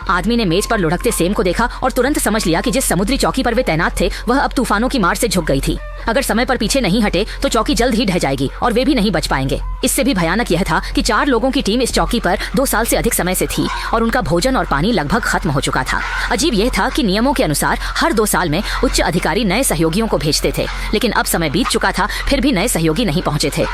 आदमी ने मेज पर लुढ़कते सेम को देखा और तुरंत समझ लिया कि जिस समुद्री चौकी पर वे तैनात थे वह अब तूफानों की मार से झुक गई थी। अगर समय पर पीछे नहीं हटे तो चौकी जल्द ही ढह जाएगी और वे भी नहीं बच पाएंगे। इससे भी भयानक यह था कि 4 लोगों की टीम इस चौकी पर 2 साल से अधिक समय से थी और उनका भोजन और पानी लगभग खत्म हो चुका था। अजीब यह था कि नियमों के अनुसार हर 2 साल में उच्च अधिकारी नए सहयोगियों को भेजते थे, लेकिन अब समय बीत चुका था, फिर भी नए सहयोगी नहीं पहुंचे थे।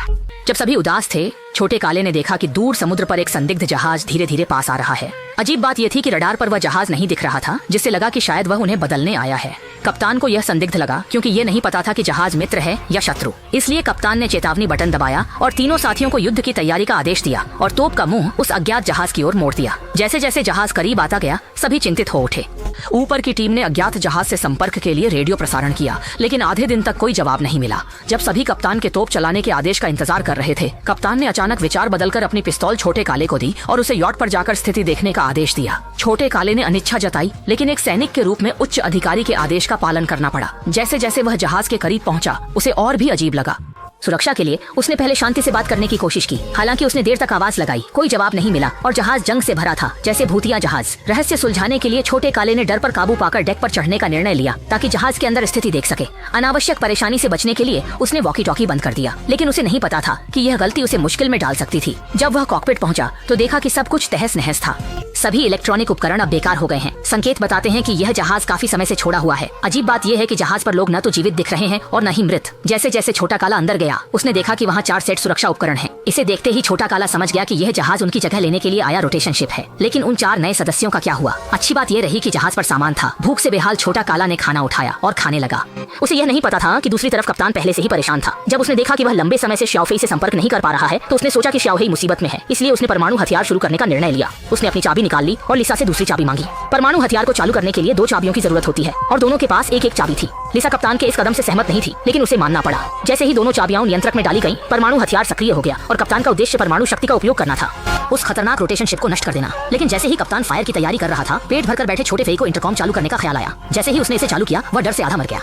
जब सभी उदास थे, छोटे काले ने देखा कि दूर समुद्र पर एक संदिग्ध जहाज धीरे धीरे पास आ रहा है। अजीब बात यह थी कि रडार पर वह जहाज नहीं दिख रहा था, जिससे लगा कि शायद वह उन्हें बदलने आया है। कप्तान को यह संदिग्ध लगा क्योंकि ये नहीं पता था कि जहाज मित्र है या शत्रु। इसलिए कप्तान ने चेतावनी बटन दबाया और तीनों साथियों को युद्ध की तैयारी का आदेश दिया और तोप का मुंह उस अज्ञात जहाज की ओर मोड़ दिया। जैसे जैसे जहाज करीब आता गया, सभी चिंतित हो उठे। ऊपर की टीम ने अज्ञात जहाज से संपर्क के लिए रेडियो प्रसारण किया, लेकिन आधे दिन तक कोई जवाब नहीं मिला। जब सभी कप्तान के तोप चलाने के आदेश का इंतजार कर रहे थे, कप्तान ने अचानक विचार बदलकर अपनी पिस्तौल छोटे काले को दी और उसे यॉट पर जाकर स्थिति देखने का आदेश दिया। छोटे काले ने अनिच्छा जताई, लेकिन एक सैनिक के रूप में उच्च अधिकारी के आदेश का पालन करना पड़ा। जैसे जैसे वह जहाज के करीब पहुंचा, उसे और भी अजीब लगा। सुरक्षा के लिए उसने पहले शांति से बात करने की कोशिश की। हालांकि उसने देर तक आवाज लगाई, कोई जवाब नहीं मिला और जहाज जंग से भरा था, जैसे भूतिया जहाज। रहस्य सुलझाने के लिए छोटे काले ने डर पर काबू पाकर डेक पर चढ़ने का निर्णय लिया ताकि जहाज के अंदर स्थिति देख सके। अनावश्यक परेशानी से बचने के लिए उसने वॉकी टॉकी बंद कर दिया, लेकिन उसे नहीं पता था कि यह गलती उसे मुश्किल में डाल सकती थी। जब वह कॉकपिट पहुंचा तो देखा कि सब कुछ तहस नहस था। सभी इलेक्ट्रॉनिक उपकरण अब बेकार हो गए हैं। संकेत बताते हैं कि यह जहाज काफी समय से छोड़ा हुआ है। अजीब बात यह है कि जहाज पर लोग न तो जीवित दिख रहे हैं और न ही मृत। जैसे जैसे छोटा काला अंदर गया, उसने देखा कि वहाँ 4 सेट सुरक्षा उपकरण हैं। इसे देखते ही छोटा काला समझ गया कि यह जहाज उनकी जगह लेने के लिए आया रोटेशन शिप है। लेकिन उन 4 नए सदस्यों का क्या हुआ? अच्छी बात यह रही कि जहाज पर सामान था। भूख से बेहाल छोटा काला ने खाना उठाया और खाने लगा। उसे यह नहीं पता था कि दूसरी तरफ कप्तान पहले से ही परेशान था। जब उसने देखा कि वह लंबे समय से श्याओफेई से संपर्क नहीं कर पा रहा है, तो उसने सोचा कि श्याओफेई मुसीबत में है। इसलिए उसने परमाणु हथियार शुरू करने का निर्णय लिया। उसने अपनी चाबी निकाल ली और लिसा से दूसरी चाबी मांगी। परमाणु हथियार को चालू करने के लिए 2 चाबियों की जरूरत होती है और दोनों के पास एक एक चाबी थी। लिसा कप्तान के इस कदम से सहमत नहीं थी, लेकिन उसे मानना पड़ा। जैसे ही दोनों चाबियां नियंत्रक में डाली गईं, परमाणु हथियार सक्रिय हो गया और कप्तान का उद्देश्य परमाणु शक्ति का उपयोग करना था, उस खतरनाक रोटेशन शिप को नष्ट कर देना। लेकिन जैसे ही कप्तान फायर की तैयारी कर रहा था, पेट भरकर बैठे छोटे फेई को इंटरकॉम चालू करने का ख्याल आया। जैसे ही उसने इसे चालू किया, वह डर से आधा मर गया।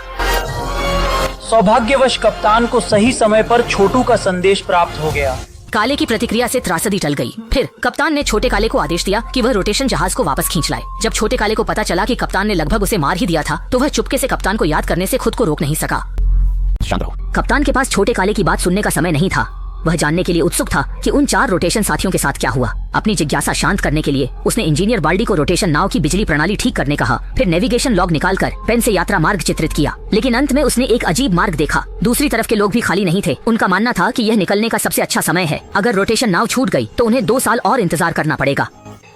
सौभाग्यवश कप्तान को सही समय पर छोटू का संदेश प्राप्त हो गया। काले की प्रतिक्रिया से त्रासदी टल गई। फिर कप्तान ने छोटे काले को आदेश दिया कि वह रोटेशन जहाज को वापस खींच लाए। जब छोटे काले को पता चला कि कप्तान ने लगभग उसे मार ही दिया था, तो वह चुपके से कप्तान को याद करने से खुद को रोक नहीं सका। कप्तान के पास छोटे काले की बात सुनने का समय नहीं था। वह जानने के लिए उत्सुक था कि उन 4 रोटेशन साथियों के साथ क्या हुआ। अपनी जिज्ञासा शांत करने के लिए उसने इंजीनियर बाल्डी को रोटेशन नाव की बिजली प्रणाली ठीक करने कहा। फिर नेविगेशन लॉग निकालकर पेन से यात्रा मार्ग चित्रित किया, लेकिन अंत में उसने एक अजीब मार्ग देखा। दूसरी तरफ के लोग भी खाली नहीं थे। उनका मानना था कि यह निकलने का सबसे अच्छा समय है। अगर रोटेशन नाव छूट गई तो उन्हें 2 साल और इंतजार करना पड़ेगा।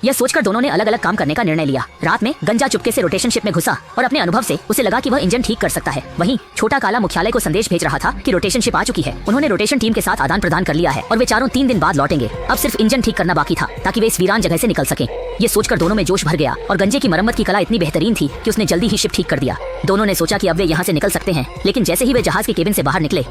यह सोचकर दोनों ने अलग अलग काम करने का निर्णय लिया। रात में गंजा चुपके से रोटेशन शिप में घुसा और अपने अनुभव से उसे लगा कि वह इंजन ठीक कर सकता है। वहीं छोटा काला मुख्यालय को संदेश भेज रहा था कि रोटेशन शिप आ चुकी है। उन्होंने रोटेशन टीम के साथ आदान प्रदान कर लिया है और वे चारों 3 दिन बाद लौटेंगे। अब सिर्फ इंजन ठीक करना बाकी था ताकि वे इस वीरान जगह से निकल सकें। ये सोचकर दोनों में जोश भर गया और गंजे की मरम्मत की कला इतनी बेहतरीन थी कि उसने जल्दी ही शिप ठीक कर दिया। दोनों ने सोचा कि अब वे यहाँ से निकल सकते हैं, लेकिन जैसे ही वे जहाज के केबिन से बाहर निकले,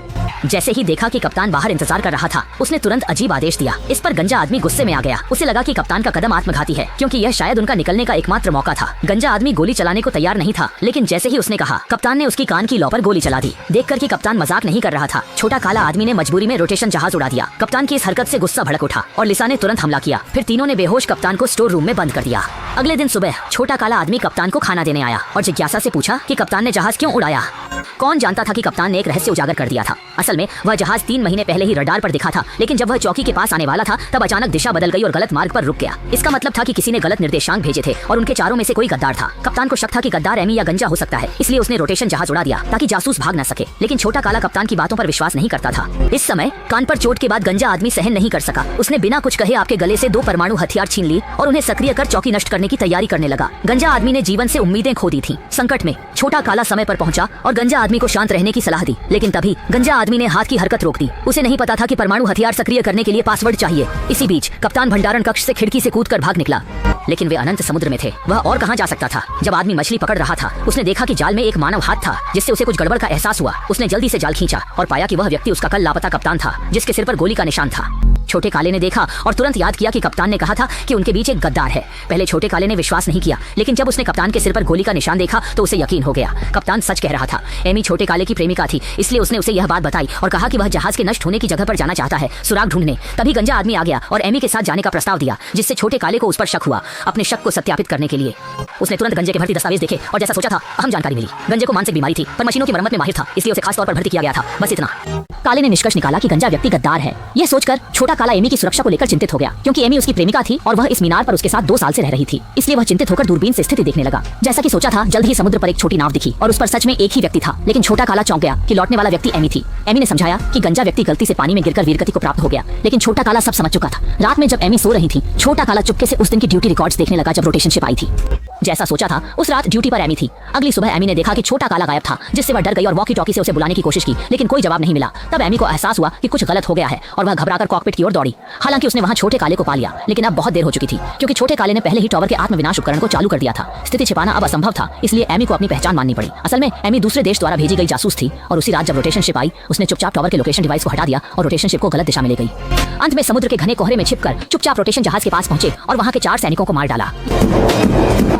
जैसे ही देखा कि कप्तान बाहर इंतजार कर रहा था, उसने तुरंत अजीब आदेश दिया। इस पर गंजा आदमी गुस्से में आ गया। उसे लगा कि कप्तान का कदम आत्मघाती है, क्योंकि यह शायद उनका निकलने का एकमात्र मौका था। गंजा आदमी गोली चलाने को तैयार नहीं था, लेकिन जैसे ही उसने कहा, कप्तान ने उसकी कान की लौ पर गोली चला दी। देखकर कि कप्तान मजाक नहीं कर रहा था, छोटा काला आदमी ने मजबूरी में रोटेशन जहाज उड़ा दिया। कप्तान की इस हरकत से गुस्सा भड़क उठा और लिसा ने तुरंत हमला किया। फिर तीनों ने बेहोश कप्तान को स्टोर रूम में बंद कर दिया। अगले दिन सुबह छोटा काला आदमी कप्तान को खाना देने आया और जिज्ञासा से पूछा कि कप्तान ने जहाज क्यों उड़ाया। कौन जानता था कि कप्तान ने एक रहस्य उजागर कर दिया था। असल में वह जहाज 3 महीने पहले ही रडार पर दिखा था, लेकिन जब वह चौकी के पास आने वाला था, तब अचानक दिशा बदल गई और गलत मार्ग पर रुक गया। इसका मतलब था कि किसी ने गलत निर्देशांक भेजे थे और उनके चारों में से कोई गद्दार था। कप्तान को शक था कि गद्दार एमी या गंजा हो सकता है, इसलिए उसने रोटेशन जहाज उड़ा दिया ताकि जासूस भाग न सके। लेकिन छोटा काला कप्तान की बातों पर विश्वास नहीं करता था। इस समय कान पर चोट के बाद गंजा आदमी सहन नहीं कर सका। उसने बिना कुछ कहे आपके गले से 2 परमाणु हथियार छीन ली और उन्हें सक्रिय कर चौकी नष्ट करने की तैयारी करने लगा। गंजा आदमी ने जीवन से उम्मीदें खो दी थी। संकट में छोटा काला समय पर पहुंचा और गंजा आदमी को शांत रहने की सलाह दी, लेकिन तभी गंजा आदमी ने हाथ की हरकत रोक दी। उसे नहीं पता था कि परमाणु हथियार सक्रिय करने के लिए पासवर्ड चाहिए। इसी बीच कप्तान भंडारण कक्ष से खिड़की से कूदकर भाग निकला, लेकिन वे अनंत समुद्र में थे। वह और कहां जा सकता था। जब आदमी मछली पकड़ रहा था, उसने देखा कि जाल में एक मानव हाथ था, जिससे उसे कुछ गड़बड़ का एहसास हुआ। उसने जल्दी से जाल खींचा और पाया कि वह व्यक्ति उसका कल लापता कप्तान था, जिसके सिर पर गोली का निशान था। छोटे काले ने देखा और तुरंत याद किया कि कप्तान ने कहा था कि उनके बीच एक गद्दार है। पहले छोटे काले ने विश्वास नहीं किया, लेकिन जब उसने कप्तान के सिर पर गोली का निशान देखा तो उसे यकीन हो गया। कप्तान सच कह रहा था। एमी छोटे काले की प्रेमिका थी, इसलिए उसने उसे यह बात बताई और कहा कि वह जहाज के नष्ट होने की जगह पर जाना चाहता है सुराग ढूंढने। तभी गंजा आदमी आ गया और एमी के साथ जाने का प्रस्ताव दिया, जिससे छोटे काले को उस पर शक हुआ। अपने शक को सत्यापित करने के लिए उसने तुरंत गंजे के भर्ती दस्तावेज देखे और जैसा सोचा था अहम जानकारी मिली। गंजे को मानसिक बीमारी थी, पर मशीनों की मरम्मत में माहिर था, इसलिए उसे खास तौर पर भर्ती किया गया था। बस इतना। काले ने निष्कर्ष निकाला कि गंजा व्यक्ति गद्दार है। यह सोचकर छोटा काला एमी की सुरक्षा को लेकर चिंतित हो गया, क्योंकि एमी उसकी प्रेमिका थी और वह इस मीनार पर उसके साथ 2 साल से रह रही थी। इसलिए वह चिंतित होकर दूरबीन से स्थिति देखने लगा। जैसा कि सोचा था, जल्द ही समुद्र पर एक छोटी नाव दिखी और उस पर सच में एक ही व्यक्ति था। लेकिन छोटा काला चौंक गया कि लौटने वाला व्यक्ति एमी थी। एमी ने समझाया कि गंजा व्यक्ति गलती से पानी में गिरकर वीरगति को प्राप्त हो गया, लेकिन छोटा काला सब समझ चुका था। रात में जब एमी सो रही थी, छोटा काला चुपके से उस दिन की ड्यूटी रिकॉर्ड्स देखने लगा जब रोटेशन शिप आई थी। जैसा सोचा था, उस रात ड्यूटी पर एमी थी। अगली सुबह एमी ने देखा कि छोटा काला गायब था, जिससे वह डर गई और वॉकी टॉकी से उसे बुलाने की कोशिश की, लेकिन कोई जवाब नहीं मिला। तब एमी को एहसास हुआ कि कुछ गलत हो गया है और वह घबराकर कॉकपिट की ओर दौड़ी। हालांकि उसने वहां छोटे काले को पा लिया, लेकिन अब बहुत देर हो चुकी थी, क्योंकि छोटे काले ने पहले ही टॉवर के आत्मविनाश उपकरण को चालू कर दिया था। स्थिति छिपाना अब असंभव था, इसलिए एमी को अपनी पहचान माननी पड़ी। असल में एमी दूसरे देश द्वारा भेजी गई जासूस थी और उसी रात जब रोटेशन शिप आई, उसने चुपचाप टॉवर के लोकेशन डिवाइस को हटा दिया और रोटेशन शिप को गलत दिशा में ले गई। अंत में समुद्र के घने कोहरे में छिपकर चुपचाप रोटेशन जहाज के पास पहुंचे और वहां के 4 सैनिकों को मार डाला।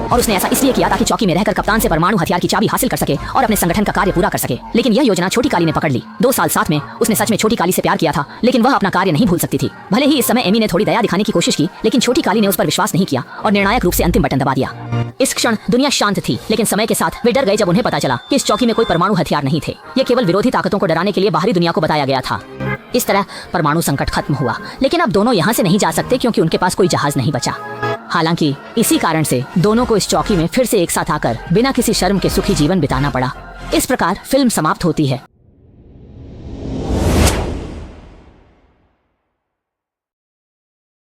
और उसने ऐसा इसलिए किया ताकि चौकी में रहकर कप्तान से परमाणु हथियार की चाबी हासिल कर सके और अपने संगठन का कार्य पूरा कर सके। लेकिन यह योजना छोटी काली ने पकड़ ली। 2 साल साथ में उसने सच में छोटी काली से प्यार किया था, लेकिन वह अपना कार्य नहीं भूल सकती थी। भले ही इस समय एमी ने थोड़ी दया दिखाने की कोशिश की, लेकिन छोटी काली ने उस पर विश्वास नहीं किया और निर्णायक रूप से अंतिम बटन दबा दिया। इस क्षण दुनिया शांत थी, लेकिन समय के साथ वे डर गए जब उन्हें पता चला कि इस चौकी में कोई परमाणु हथियार नहीं थे। ये केवल विरोधी ताकतों को डराने के लिए बाहरी दुनिया को बताया गया था। इस तरह परमाणु संकट खत्म हुआ, लेकिन अब दोनों यहाँ से नहीं जा सकते क्योंकि उनके पास कोई जहाज नहीं बचा। हालांकि इसी कारण से दोनों को इस चौकी में फिर से एक साथ आकर बिना किसी शर्म के सुखी जीवन बिताना पड़ा। इस प्रकार फिल्म समाप्त होती है।